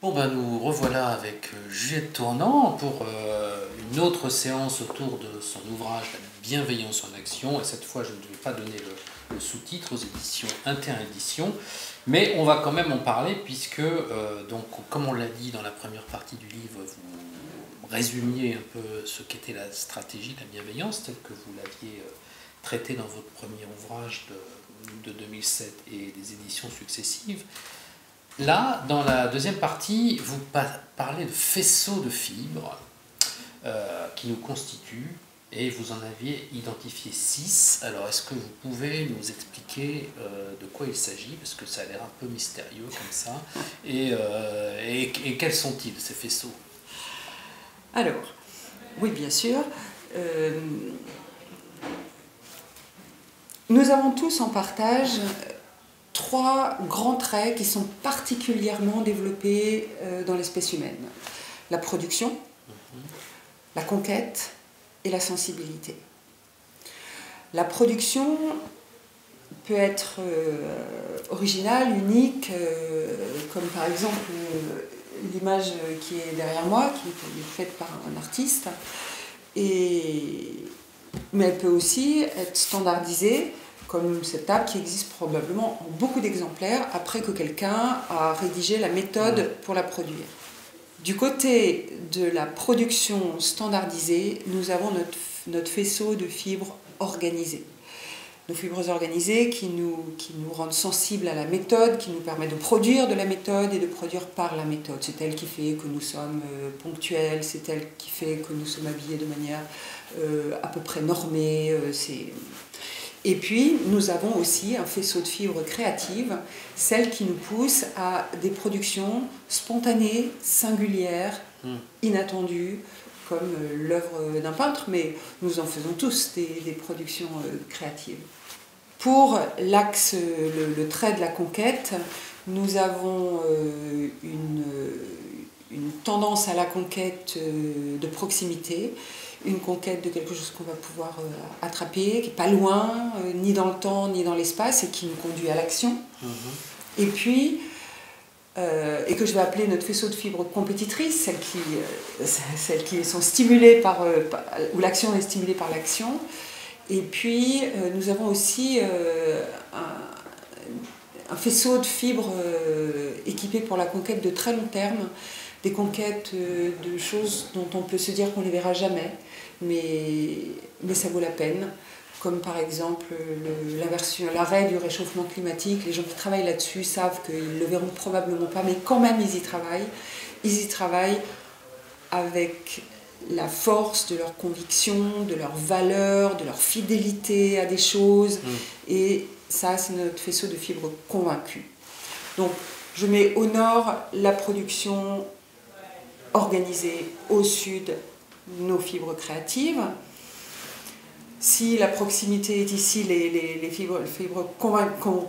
Bon ben nous revoilà avec Juliette Tournant pour une autre séance autour de son ouvrage La bienveillance en action, et cette fois je ne vais pas donner le sous-titre aux éditions Interéditions, mais on va quand même en parler puisque, donc, comme on l'a dit dans la première partie du livre, vous résumiez un peu ce qu'était la stratégie de la bienveillance telle que vous l'aviez traitée dans votre premier ouvrage de 2007 et des éditions successives. Là, dans la deuxième partie, vous parlez de faisceaux de fibres qui nous constituent, et vous en aviez identifié 6. Alors, est-ce que vous pouvez nous expliquer de quoi il s'agit, parce que ça a l'air un peu mystérieux comme ça, et quels sont-ils, ces faisceaux? Alors, oui, bien sûr. Nous avons tous en partage 3 grands traits qui sont particulièrement développés dans l'espèce humaine. La production, la conquête et la sensibilité. La production peut être originale, unique, comme par exemple l'image qui est derrière moi, qui est faite par un artiste, mais elle peut aussi être standardisée, comme cette table qui existe probablement en beaucoup d'exemplaires après que quelqu'un a rédigé la méthode pour la produire. Du côté de la production standardisée, nous avons notre faisceau de fibres organisées. Nos fibres organisées qui nous rendent sensibles à la méthode, qui nous permettent de produire de la méthode et de produire par la méthode. C'est elle qui fait que nous sommes ponctuels, c'est elle qui fait que nous sommes habillés de manière à peu près normée. Et puis, nous avons aussi un faisceau de fibres créatives, celles qui nous poussent à des productions spontanées, singulières, inattendues, comme l'œuvre d'un peintre, mais nous en faisons tous des productions créatives. Pour l'axe, le trait de la conquête, nous avons une tendance à la conquête de proximité, une conquête de quelque chose qu'on va pouvoir attraper, qui n'est pas loin, ni dans le temps, ni dans l'espace, et qui nous conduit à l'action. Et puis, et que je vais appeler notre faisceau de fibres compétitrices, celles qui sont stimulées où l'action est stimulée par l'action. Et puis, nous avons aussi un faisceau de fibres équipé pour la conquête de très long terme, des conquêtes de choses dont on peut se dire qu'on ne les verra jamais, mais ça vaut la peine, comme par exemple l'arrêt du réchauffement climatique. Les gens qui travaillent là-dessus savent qu'ils ne le verront probablement pas, mais quand même ils y travaillent. Ils y travaillent avec la force de leur conviction, de leur valeur, de leur fidélité à des choses. Et ça, c'est notre faisceau de fibres convaincus. Donc, je mets au nord la production organisée, au sud, nos fibres créatives. Si la proximité est ici, les fibres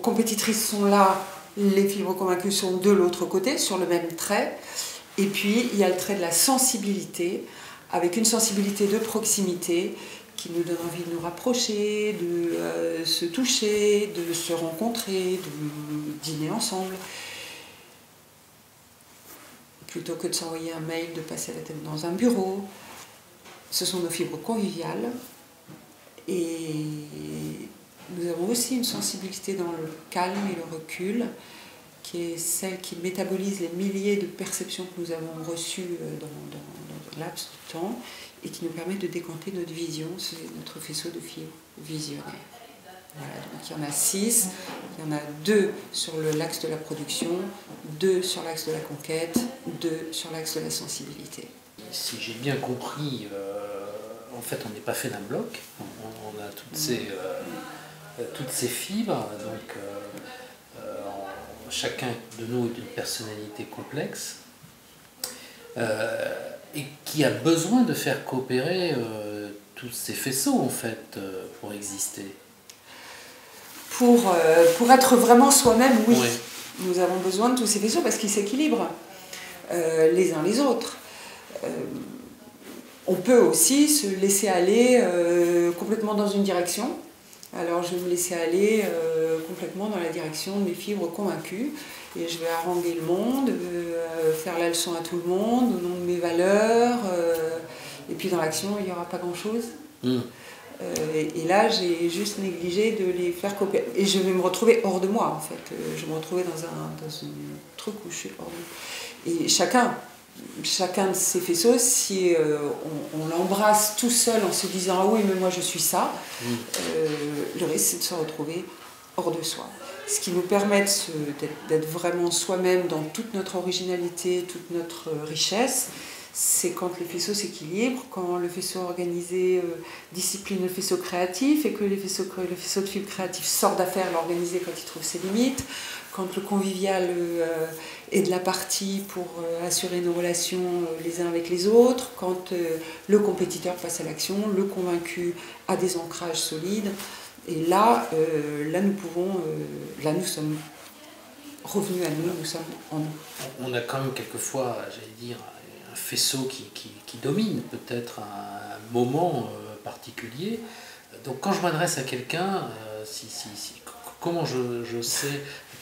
compétitrices sont là, les fibres convaincues sont de l'autre côté, sur le même trait. Et puis, il y a le trait de la sensibilité, avec une sensibilité de proximité qui nous donne envie de nous rapprocher, de se toucher, de se rencontrer, de dîner ensemble. Plutôt que de s'envoyer un mail, de passer la tête dans un bureau. Ce sont nos fibres conviviales. Et nous avons aussi une sensibilité dans le calme et le recul, qui est celle qui métabolise les milliers de perceptions que nous avons reçues dans un laps de temps et qui nous permet de décanter notre vision, c'est notre faisceau de fibres visionnaires. Voilà, donc il y en a 6, il y en a 2 sur l'axe de la production, 2 sur l'axe de la conquête, 2 sur l'axe de la sensibilité. Si j'ai bien compris, en fait on n'est pas fait d'un bloc, on a toutes ces fibres, donc chacun de nous est une personnalité complexe et qui a besoin de faire coopérer tous ces faisceaux en fait pour exister. Pour être vraiment soi-même, oui. Nous avons besoin de tous ces faisceaux parce qu'ils s'équilibrent les uns les autres. On peut aussi se laisser aller complètement dans une direction Alors je vais me laisser aller complètement dans la direction de mes fibres convaincues et je vais haranguer le monde, faire la leçon à tout le monde au nom de mes valeurs et puis dans l'action il n'y aura pas grand-chose. Et là j'ai juste négligé de les faire coopérer et je vais me retrouver hors de moi en fait. Je vais me retrouver dans un truc où je suis hors de moi. Et chacun de ces faisceaux, si on l'embrasse tout seul en se disant « Ah oui, mais moi je suis ça le risque c'est de se retrouver hors de soi. Ce qui nous permet d'être vraiment soi-même dans toute notre originalité, toute notre richesse, c'est quand les faisceaux s'équilibrent, quand le faisceau organisé discipline le faisceau créatif et que le faisceau de fibre créatif sort d'affaire l'organisé quand il trouve ses limites, quand le convivial est de la partie pour assurer nos relations les uns avec les autres, quand le compétiteur passe à l'action, le convaincu a des ancrages solides. Et là, nous sommes revenus à nous, nous sommes en nous. On a quand même quelquefois, j'allais dire, un faisceau qui domine peut-être à un moment particulier. Donc quand je m'adresse à quelqu'un, comment je sais à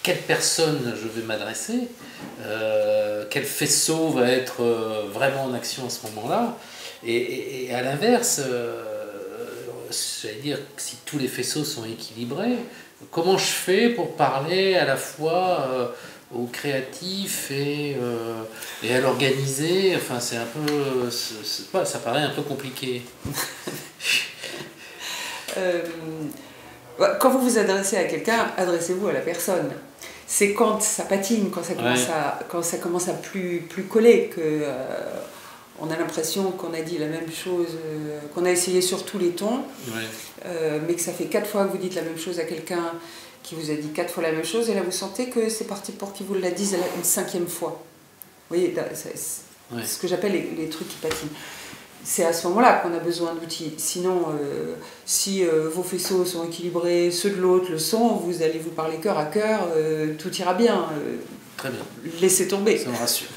quelle personne je vais m'adresser, quel faisceau va être vraiment en action à ce moment-là, et à l'inverse, j'allais dire, si tous les faisceaux sont équilibrés, comment je fais pour parler à la fois au créatif et à l'organisé? Enfin, c'est un peu, ça paraît un peu compliqué. Quand vous vous adressez à quelqu'un, adressez-vous à la personne. C'est quand ça patine, quand ça commence à plus coller, que on a l'impression qu'on a dit la même chose, qu'on a essayé sur tous les tons, mais que ça fait 4 fois que vous dites la même chose à quelqu'un qui vous a dit 4 fois la même chose, et là vous sentez que c'est parti pour qu'il vous la dise une 5e fois. Vous voyez, c'est ce que j'appelle les trucs qui patinent. C'est à ce moment-là qu'on a besoin d'outils. Sinon, si vos faisceaux sont équilibrés, ceux de l'autre le sont, vous allez vous parler cœur à cœur, tout ira bien. Très bien. Laissez tomber. Ça me rassure.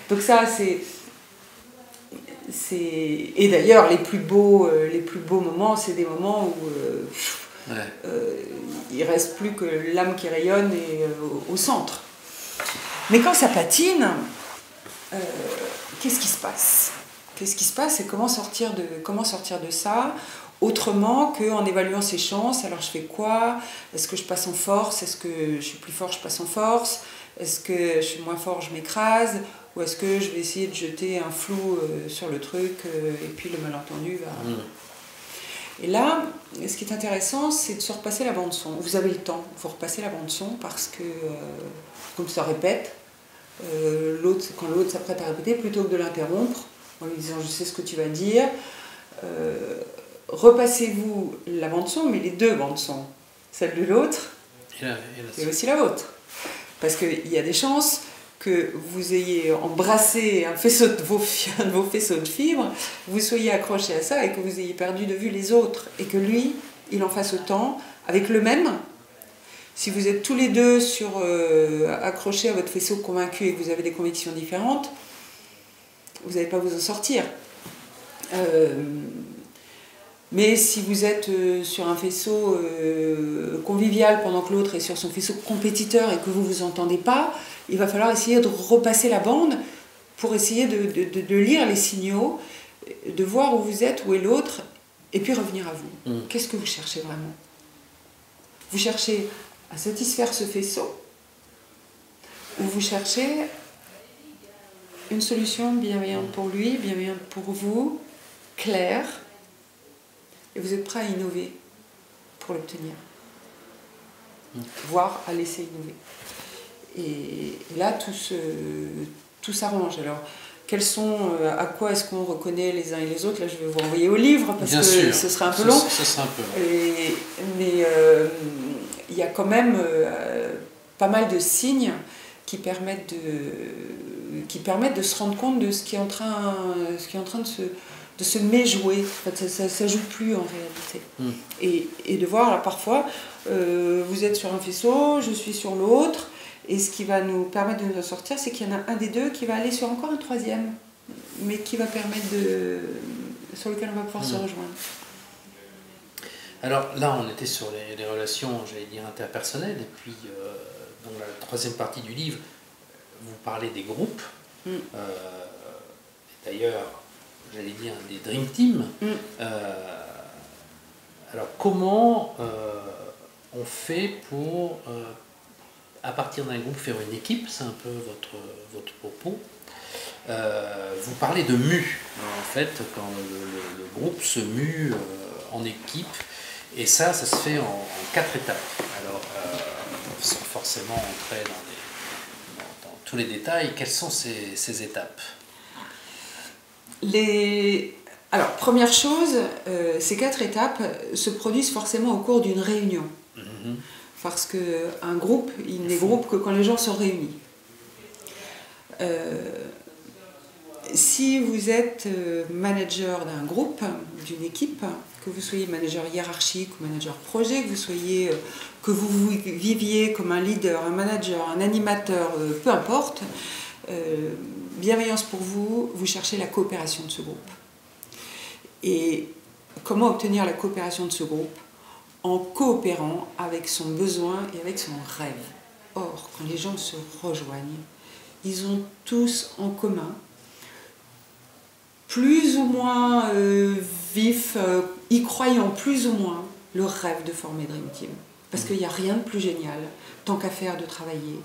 Donc ça, et d'ailleurs, les plus beaux moments, c'est des moments où il ne reste plus que l'âme qui rayonne et au centre. Mais quand ça patine, qu'est-ce qui se passe ? Qu'est-ce qui se passe et comment sortir de ça autrement qu'en évaluant ses chances? Alors je fais quoi? Est-ce que je passe en force? Est-ce que je suis plus fort, je passe en force? Est-ce que je suis moins fort, je m'écrase? Ou est-ce que je vais essayer de jeter un flou sur le truc et puis le malentendu va... Et là, ce qui est intéressant, c'est de se repasser la bande-son. Vous avez le temps, il faut repasser la bande-son parce que, comme ça répète, quand l'autre s'apprête à répéter, plutôt que de l'interrompre, en lui disant « je sais ce que tu vas dire », repassez-vous la bande-son, mais les 2 bandes-son, celle de l'autre et aussi la vôtre. Parce qu'il y a des chances que vous ayez embrassé un faisceau de vos faisceaux de fibres, vous soyez accroché à ça et que vous ayez perdu de vue les autres. Et que lui, il en fasse autant, avec le même. Si vous êtes tous les deux accrochés à votre faisceau convaincu et que vous avez des convictions différentes, vous n'allez pas vous en sortir. Mais si vous êtes sur un faisceau convivial pendant que l'autre est sur son faisceau compétiteur et que vous ne vous entendez pas, il va falloir essayer de repasser la bande pour essayer de lire les signaux, de voir où vous êtes, où est l'autre, et puis revenir à vous. Qu'est-ce que vous cherchez vraiment? Vous cherchez à satisfaire ce faisceau, ou vous cherchez une solution bienveillante pour lui, bienveillante pour vous, claire, et vous êtes prêt à innover pour l'obtenir, voire à laisser innover. Et là, tout s'arrange. Alors, à quoi est-ce qu'on reconnaît les uns et les autres? Là, je vais vous renvoyer au livre, parce que ce serait un peu long. Ça serait un peu long. Mais il y a quand même pas mal de signes qui permettent de se rendre compte de ce qui est en train de se méjouer. En fait, ça ne joue plus en réalité. Et de voir, là, parfois, vous êtes sur un faisceau, je suis sur l'autre, et ce qui va nous permettre de nous sortir, c'est qu'il y en a un des deux qui va aller sur encore un troisième, mais qui va permettre sur lequel on va pouvoir se rejoindre. Alors là, on était sur les relations, j'allais dire, interpersonnelles, et puis dans la troisième partie du livre, vous parlez des groupes. D'ailleurs, j'allais dire des Dream Team. Alors comment on fait pour, à partir d'un groupe, faire une équipe? C'est un peu votre propos. Vous parlez de mue, en fait, quand le groupe se mue en équipe, et ça se fait en 4 étapes. Alors, sans forcément entrer dans tous les détails, quelles sont ces étapes? Alors, première chose, ces 4 étapes se produisent forcément au cours d'une réunion. Parce qu'un groupe, il n'est groupe que quand les gens sont réunis. Si vous êtes manager d'un groupe, d'une équipe, que vous soyez manager hiérarchique ou manager projet, que vous viviez comme un leader, un manager, un animateur, peu importe, bienveillance pour vous, vous cherchez la coopération de ce groupe. Et comment obtenir la coopération de ce groupe? En coopérant avec son besoin et avec son rêve. Or, quand les gens se rejoignent, ils ont tous en commun, plus ou moins vif, y croyant plus ou moins, le rêve de former Dream Team. Parce qu'il n'y a rien de plus génial, tant qu'à faire, de travailler,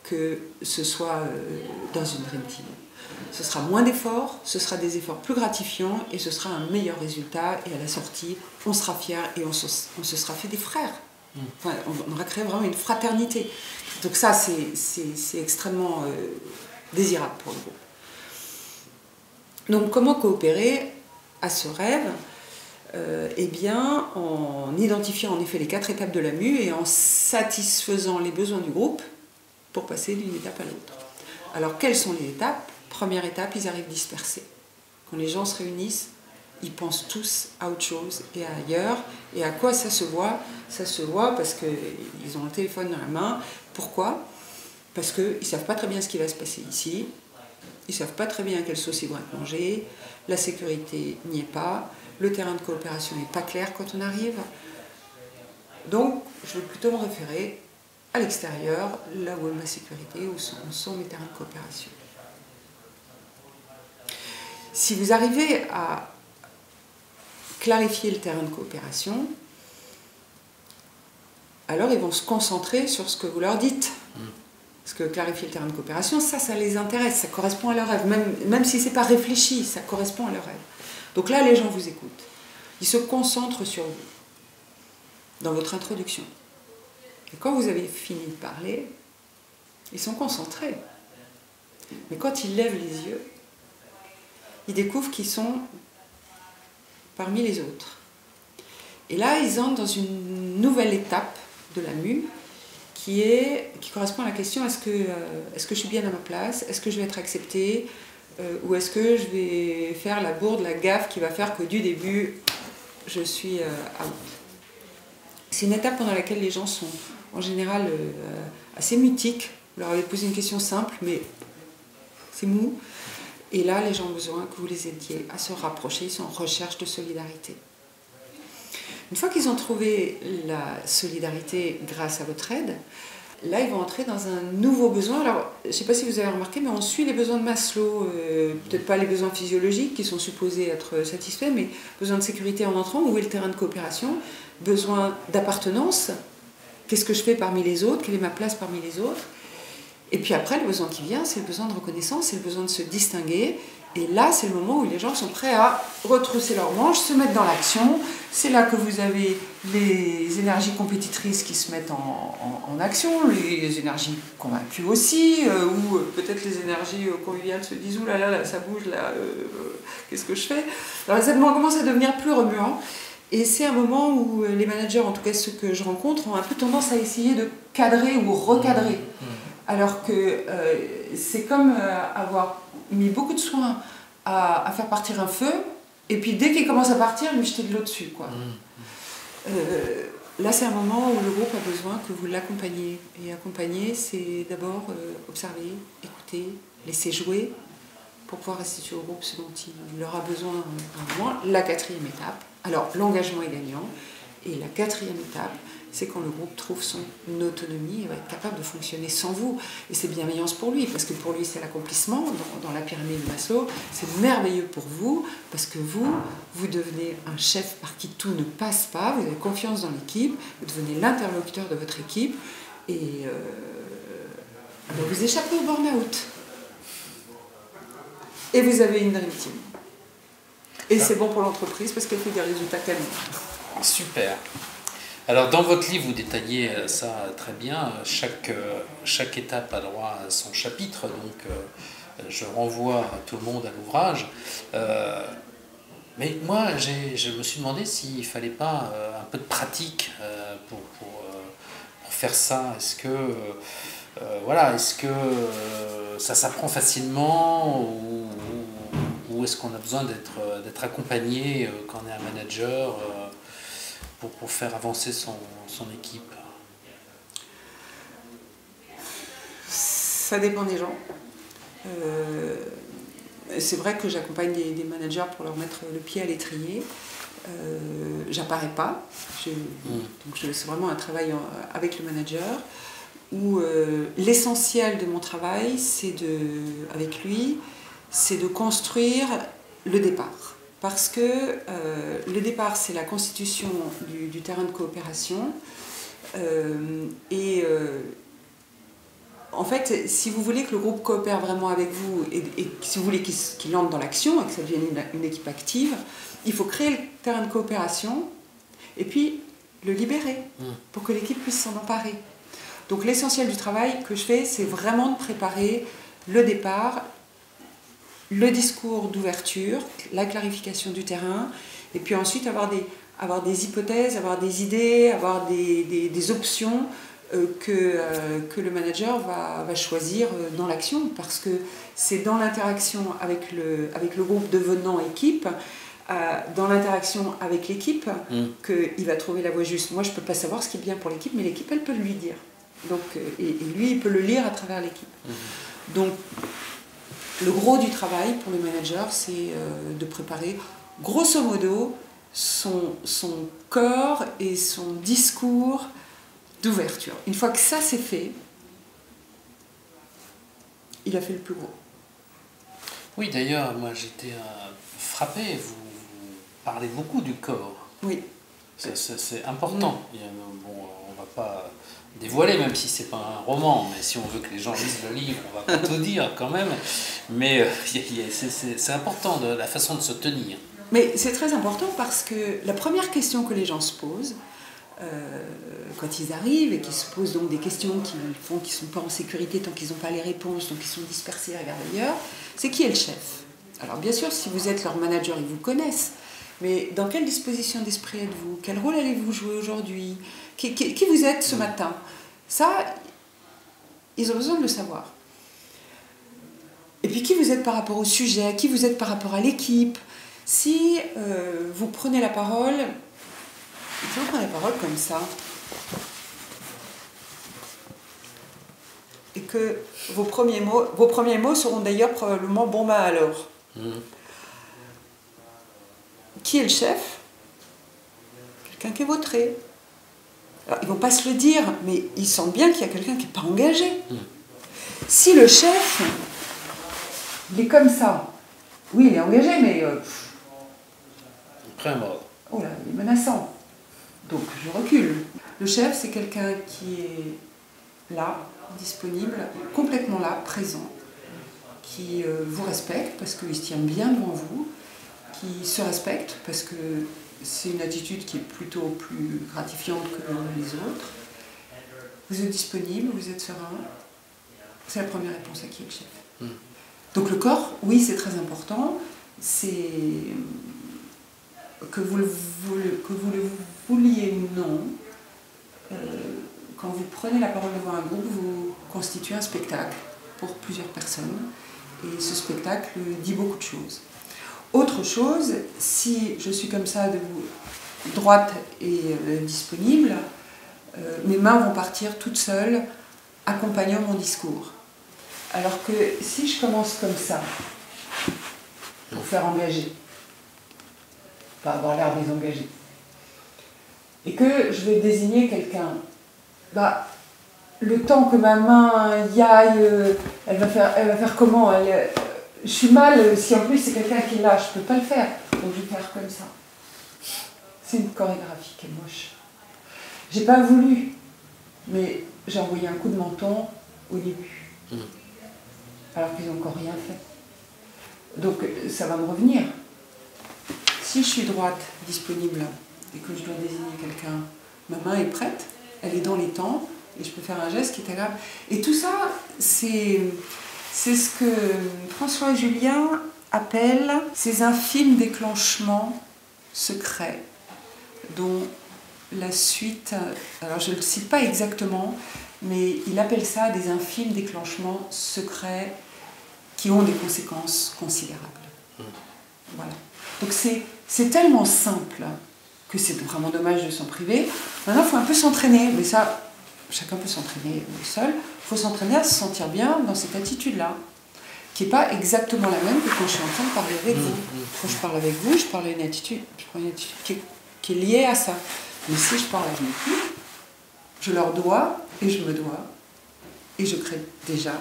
que ce soit dans une Dream Team. Ce sera moins d'efforts, ce sera des efforts plus gratifiants et ce sera un meilleur résultat. Et à la sortie, on sera fiers et on se sera fait des frères. Enfin, on aura créé vraiment une fraternité. Donc ça, c'est extrêmement désirable pour le groupe. Donc comment coopérer à ce rêve? Eh bien, en identifiant en effet les 4 étapes de la mue et en satisfaisant les besoins du groupe pour passer d'une étape à l'autre. Alors, quelles sont les étapes? Première étape, ils arrivent dispersés. Quand les gens se réunissent, ils pensent tous à autre chose et à ailleurs. Et à quoi ça se voit? Ça se voit parce qu'ils ont le téléphone dans la main. Pourquoi? Parce qu'ils ne savent pas très bien ce qui va se passer ici. Ils ne savent pas très bien quelle sauce ils vont être mangés. La sécurité n'y est pas. Le terrain de coopération n'est pas clair quand on arrive. Donc, je vais plutôt me référer à l'extérieur, là où est ma sécurité, où sont mes terrains de coopération. Si vous arrivez à clarifier le terrain de coopération, alors ils vont se concentrer sur ce que vous leur dites. Parce que clarifier le terrain de coopération, ça les intéresse, ça correspond à leur rêve. Même si ce n'est pas réfléchi, ça correspond à leur rêve. Donc là, les gens vous écoutent. Ils se concentrent sur vous, dans votre introduction. Et quand vous avez fini de parler, ils sont concentrés. Mais quand ils lèvent les yeux, ils découvrent qu'ils sont parmi les autres. Et là, ils entrent dans une nouvelle étape de la mue qui correspond à la question est-ce que je suis bien à ma place? Est-ce que je vais être acceptée? Ou est-ce que je vais faire la bourde, la gaffe qui va faire que du début, je suis out? C'est une étape pendant laquelle les gens sont en général assez mutiques. Vous leur avez posé une question simple, mais c'est mou. Et là, les gens ont besoin que vous les aidiez à se rapprocher, ils sont en recherche de solidarité. Une fois qu'ils ont trouvé la solidarité grâce à votre aide, là, ils vont entrer dans un nouveau besoin. Alors, je ne sais pas si vous avez remarqué, mais on suit les besoins de Maslow. Peut-être pas les besoins physiologiques qui sont supposés être satisfaits, mais besoin de sécurité en entrant, où est le terrain de coopération? Besoin d'appartenance. Qu'est-ce que je fais parmi les autres? Quelle est ma place parmi les autres? Et puis après, le besoin qui vient, c'est le besoin de reconnaissance, c'est le besoin de se distinguer. Et là, c'est le moment où les gens sont prêts à retrousser leurs manches, se mettre dans l'action. C'est là que vous avez les énergies compétitrices qui se mettent en action, les énergies convaincues aussi, ou peut-être les énergies conviviales se disent « Ouh là là, ça bouge, là, qu'est-ce que je fais ?» Alors les événements commencent à devenir plus remuants. Et c'est un moment où les managers, en tout cas ceux que je rencontre, ont un peu tendance à essayer de cadrer ou recadrer. Alors que c'est comme avoir mis beaucoup de soin à faire partir un feu, et puis dès qu'il commence à partir, lui jeter de l'eau dessus, quoi. Là, c'est un moment où le groupe a besoin que vous l'accompagniez. Et accompagner, c'est d'abord observer, écouter, laisser jouer, pour pouvoir restituer au groupe ce dont il aura besoin à un moment. La 4e étape, alors l'engagement est gagnant, Et la quatrième étape, c'est quand le groupe trouve son autonomie et va être capable de fonctionner sans vous. Et c'est bienveillance pour lui, parce que pour lui, c'est l'accomplissement. Dans la pyramide de Maslow, c'est merveilleux pour vous, parce que vous devenez un chef par qui tout ne passe pas, vous avez confiance dans l'équipe, vous devenez l'interlocuteur de votre équipe, et vous échappez au burn-out. Et vous avez une dream team. Et c'est bon pour l'entreprise, parce qu'elle fait des résultats calmes. Super. Alors dans votre livre, vous détaillez ça très bien. Chaque étape a droit à son chapitre, donc je renvoie tout le monde à l'ouvrage. Mais moi, je me suis demandé s'il ne fallait pas un peu de pratique pour faire ça. Est-ce que ça s'apprend facilement ou est-ce qu'on a besoin d'être accompagné quand on est un manager pour faire avancer son équipe? Ça dépend des gens. C'est vrai que j'accompagne des managers pour leur mettre le pied à l'étrier. J'apparais pas. Donc c'est vraiment un travail avec le manager où l'essentiel de mon travail, avec lui, c'est de construire le départ. Parce que le départ, c'est la constitution du terrain de coopération. En fait, si vous voulez que le groupe coopère vraiment avec vous et si vous voulez qu'il entre dans l'action et que ça devienne une équipe active, il faut créer le terrain de coopération et puis le libérer pour que l'équipe puisse s'en emparer. Donc l'essentiel du travail que je fais, c'est vraiment de préparer le départ, le discours d'ouverture, la clarification du terrain, et puis ensuite avoir des hypothèses, avoir des idées, avoir des options que le manager va choisir dans l'action, parce que c'est dans l'interaction avec le groupe devenant équipe, dans l'interaction avec l'équipe, qu'il va trouver la voie juste. Moi, je ne peux pas savoir ce qui est bien pour l'équipe, mais l'équipe, elle peut lui dire. Donc, et lui, il peut le lire à travers l'équipe. Donc, le gros du travail pour le manager, c'est de préparer, grosso modo, son corps et son discours d'ouverture. Une fois que ça c'est fait, il a fait le plus gros. Oui, d'ailleurs, moi j'étais frappé, vous parlez beaucoup du corps. Oui. C'est important. Bon, on ne va pas dévoiler, même si c'est pas un roman, mais si on veut que les gens lisent le livre, on va pas tout dire quand même. Mais c'est important, la façon de se tenir. Mais c'est très important parce que la première question que les gens se posent, quand ils arrivent et qu'ils se posent donc des questions qui font qu'ils ne sont pas en sécurité tant qu'ils n'ont pas les réponses, donc ils sont dispersés, regardent ailleurs, c'est qui est le chef? Alors bien sûr, si vous êtes leur manager, ils vous connaissent, mais dans quelle disposition d'esprit êtes-vous? Quel rôle allez-vous jouer aujourd'hui? Qui vous êtes ce matin? Ça, ils ont besoin de le savoir. Et puis qui vous êtes par rapport au sujet? Qui vous êtes par rapport à l'équipe? Si vous prenez la parole, si vous prenez la parole comme ça, et que vos premiers mots seront d'ailleurs probablement bon ben alors. Qui est le chef? Quelqu'un qui est vautré. Alors, ils ne vont pas se le dire, mais ils sentent bien qu'il y a quelqu'un qui n'est pas engagé. Si le chef, il est comme ça, oui, il est engagé, mais... oh là, il est menaçant. Donc, je recule. Le chef, c'est quelqu'un qui est là, disponible, complètement là, présent, qui vous respecte parce qu'il se tient bien devant vous, qui se respecte parce que c'est une attitude qui est plutôt plus gratifiante que les autres. Vous êtes disponible, vous êtes serein. C'est la première réponse à qui est le chef. Donc le corps, oui, c'est très important. C'est que vous le vouliez ou non, quand vous prenez la parole devant un groupe, vous constituez un spectacle pour plusieurs personnes. Et ce spectacle dit beaucoup de choses. Autre chose, si je suis comme ça, droite et disponible, mes mains vont partir toutes seules, accompagnant mon discours. Alors que si je commence comme ça, pour faire engager, pas avoir l'air désengagé, et que je vais désigner quelqu'un, bah, le temps que ma main y aille, elle va faire comment? Je suis mal, si en plus c'est quelqu'un qui est là, je ne peux pas le faire. Donc je vais faire comme ça. C'est une chorégraphie qui est moche. J'ai pas voulu, mais j'ai envoyé un coup de menton au début. Alors qu'ils n'ont encore rien fait. Donc ça va me revenir. Si je suis droite, disponible, et que je dois désigner quelqu'un, ma main est prête, elle est dans les temps, et je peux faire un geste qui est agréable. Et tout ça, c'est ce que François Julien appelle ces infimes déclenchements secrets, dont la suite, alors je ne le cite pas exactement, mais il appelle ça des infimes déclenchements secrets qui ont des conséquences considérables. Voilà. Donc c'est tellement simple que c'est vraiment dommage de s'en priver. Maintenant, il faut un peu s'entraîner, mais ça, chacun peut s'entraîner seul. Il faut s'entraîner à se sentir bien dans cette attitude-là, qui n'est pas exactement la même que quand je suis en train de parler avec vous. Quand je parle avec vous, je prends une attitude qui est liée à ça. Mais si je parle avec vous, je leur dois et je me dois, et je crée déjà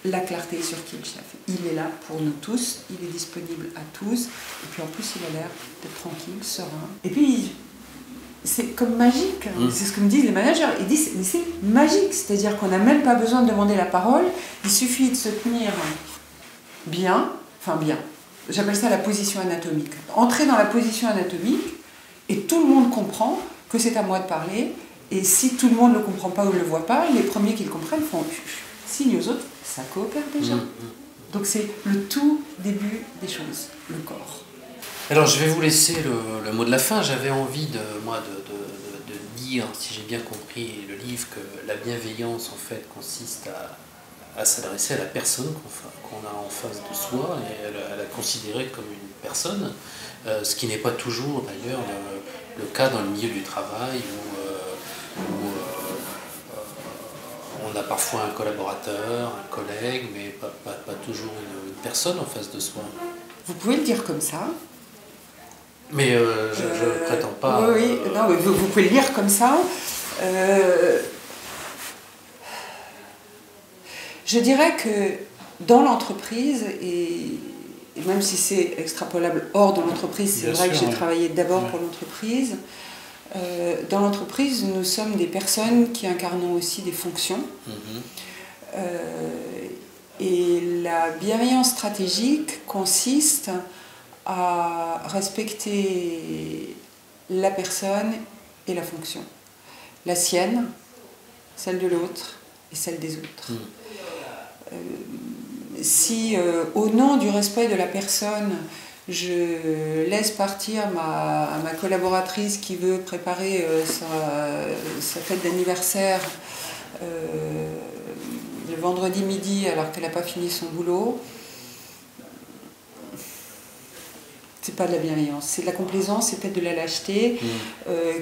la clarté sur qui est le chef. Il est là pour nous tous, il est disponible à tous, et puis en plus il a l'air d'être tranquille, serein. Et puis c'est comme magique, c'est ce que me disent les managers, ils disent mais c'est magique, c'est-à-dire qu'on n'a même pas besoin de demander la parole, il suffit de se tenir bien, j'appelle ça la position anatomique. Entrer dans la position anatomique, et tout le monde comprend que c'est à moi de parler, et si tout le monde ne le comprend pas ou ne le voit pas, les premiers qui le comprennent font signe aux autres, ça coopère déjà. Donc c'est le tout début des choses, le corps. Alors je vais vous laisser le mot de la fin. J'avais envie de dire, si j'ai bien compris le livre, que la bienveillance en fait consiste à s'adresser à la personne qu'on a en face de soi et à la considérer comme une personne, ce qui n'est pas toujours d'ailleurs le cas dans le milieu du travail où on a parfois un collaborateur, un collègue, mais pas toujours une personne en face de soi. Vous pouvez le dire comme ça. Mais je ne prétends pas... Oui, non, vous pouvez le lire comme ça. Je dirais que dans l'entreprise, et même si c'est extrapolable hors de l'entreprise, c'est vrai que j'ai travaillé d'abord pour l'entreprise. Dans l'entreprise, nous sommes des personnes qui incarnons aussi des fonctions. Et la bienveillance stratégique consiste à respecter la personne et la fonction. La sienne, celle de l'autre et celle des autres. Si au nom du respect de la personne, je laisse partir ma collaboratrice qui veut préparer sa fête d'anniversaire le vendredi midi alors qu'elle n'a pas fini son boulot, c'est pas de la bienveillance, c'est de la complaisance, c'est peut-être de la lâcheté.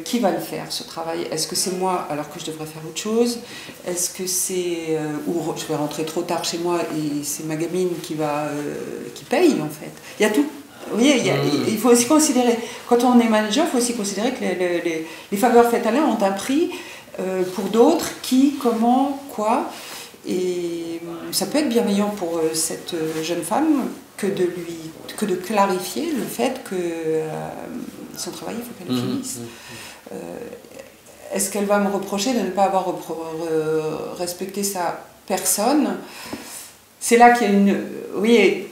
Qui va le faire ce travail? Est-ce que c'est moi alors que je devrais faire autre chose? Est-ce que c'est ou je vais rentrer trop tard chez moi et c'est ma gamine qui paye en fait? Il y a tout. Vous voyez, il faut aussi considérer, quand on est manager, il faut aussi considérer que les faveurs faites à l'un ont un prix pour d'autres, qui, comment, quoi. Et ça peut être bienveillant pour cette jeune femme que de clarifier le fait que son travail, il faut qu'elle le finisse. Est-ce qu'elle va me reprocher de ne pas avoir respecté sa personne? C'est là qu'il y a une... Oui,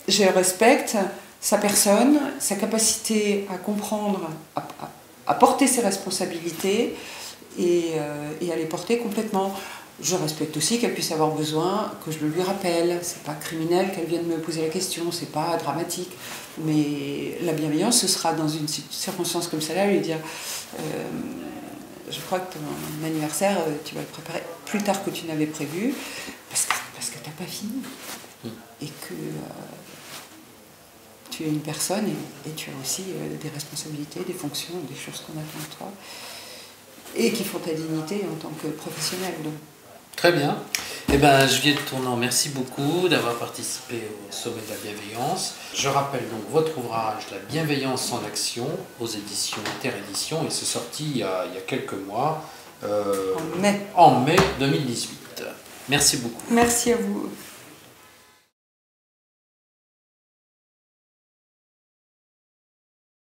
je respecte sa personne, sa capacité à comprendre, à porter ses responsabilités et à les porter complètement. Je respecte aussi qu'elle puisse avoir besoin que je le lui rappelle. C'est pas criminel qu'elle vienne me poser la question, c'est pas dramatique. Mais la bienveillance, ce sera dans une circonstance comme celle-là, lui dire je crois que ton anniversaire, tu vas le préparer plus tard que tu n'avais prévu, parce que t'as pas fini. Et que tu es une personne et tu as aussi des responsabilités, des fonctions, des choses qu'on attend de toi, et qui font ta dignité en tant que professionnel. Donc. Très bien. Eh bien, Juliette Tournant, merci beaucoup d'avoir participé au Sommet de la Bienveillance. Je rappelle donc votre ouvrage La Bienveillance en action aux éditions Interédition et c'est sorti il y a quelques mois, En mai. en mai 2018. Merci beaucoup. Merci à vous.